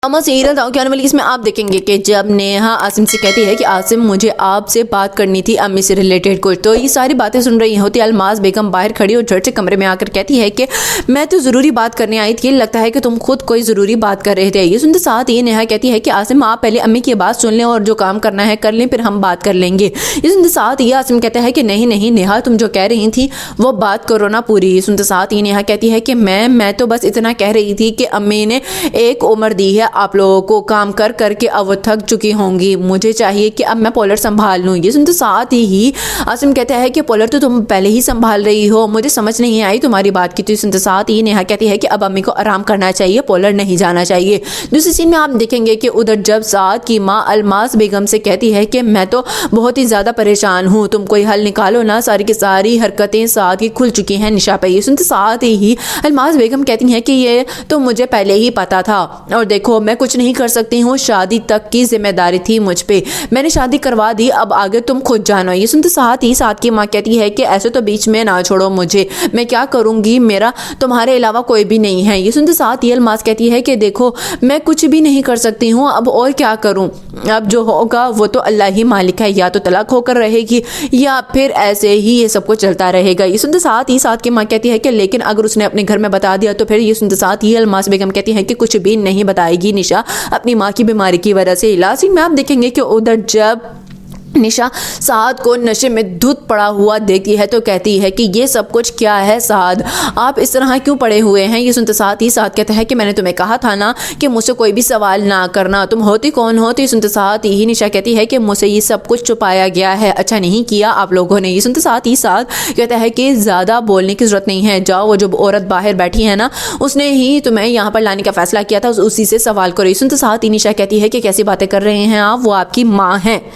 Drama serial दाव की आने वाली इसमें आप देखेंगे कि जब नेहा आसिम से कहती है कि आसिम मुझे आपसे बात करनी थी अम्मी से रिलेटेड कुछ, तो ये सारी बातें सुन रही होती अलमास बेगम बाहर खड़ी और झट से कमरे में आकर कहती है कि मैं तो ज़रूरी बात करने आई थी, लगता है कि तुम खुद कोई ज़रूरी बात कर रहे थे। ये सुनते साथ ही नेहा कहती है कि आसिम आप पहले अम्मी की बात सुन लें और जो काम करना है कर लें, फिर हम बात कर लेंगे। ये सुनते साथ ही आसिम कहता है कि नहीं नहीं नेहा, तुम जो कह रही थी वो बात करो ना पूरी। ये सुनते साथ ही नेहा कहती है कि मैं तो बस इतना कह रही थी कि अम्मी ने एक उम्र दी है आप लोगों को, काम कर करके अब वो थक चुकी होंगी, मुझे चाहिए कि अब मैं पॉलर संभाल लूँ। ये सुनते साथ ही आसिम कहता है कि पॉलर तो तुम पहले ही संभाल रही हो, मुझे समझ नहीं आई तुम्हारी बात की। तो सुनते साथ ही नेहा कहती है कि अब अम्मी को आराम करना चाहिए, पॉलर नहीं जाना चाहिए। दूसरी सीन में आप देखेंगे कि उधर जब साद की माँ अलमास बेगम से कहती है कि मैं तो बहुत ही ज़्यादा परेशान हूँ, तुम कोई हल निकालो ना, सारी की सारी हरकतें साद की खुल चुकी हैं निशा पे। ये सुनते साथ ही अलमास बेगम कहती हैं कि ये तो मुझे पहले ही पता था और देखो मैं कुछ नहीं कर सकती हूँ, शादी तक की जिम्मेदारी थी मुझ पे, मैंने शादी करवा दी, अब आगे तुम खुद जानो। ये सुनते साथ ही साद की माँ कहती है कि ऐसे तो बीच में ना छोड़ो मुझे, मैं क्या करूँगी, मेरा तुम्हारे अलावा कोई भी नहीं है। ये सुनते साथ ही अलमास कहती है कि देखो मैं कुछ भी नहीं कर सकती हूँ, अब और क्या करूँ, अब जो होगा वो तो अल्लाह ही मालिक है, या तो तलाक होकर रहेगी या फिर ऐसे ही ये सब कुछ चलता रहेगा। ये सुनते साथ ही साथ की माँ कहती है कि लेकिन अगर उसने अपने घर में बता दिया तो फिर। ये सुनते साथ ही अलमास बेगम कहती है कि कुछ भी नहीं बताएगी निशा अपनी माँ की बीमारी की वजह से। लास्ट में आप देखेंगे कि उधर जब निशा साद को नशे में धुत पड़ा हुआ देखती है तो कहती है कि ये सब कुछ क्या है साद, आप इस तरह क्यों पड़े हुए हैं। ये सुनते साथ ही साद कहता है कि मैंने तुम्हें कहा था ना कि मुझसे कोई भी सवाल ना करना, तुम होती कौन हो। तो ये सुनते साथ ही निशा कहती है कि मुझसे ये सब कुछ छुपाया गया है, अच्छा नहीं किया आप लोगों ने। ये सुनते साथ ही साद कहता है कि ज़्यादा बोलने की ज़रूरत नहीं है, जाओ वो जो औरत बाहर बैठी है ना उसने ही तुम्हें यहाँ पर लाने का फैसला किया था, उसी से सवाल करो। ये सुनते साथ ही निशा कहती है कि कैसी बातें कर रहे हैं आप, वो आपकी माँ है।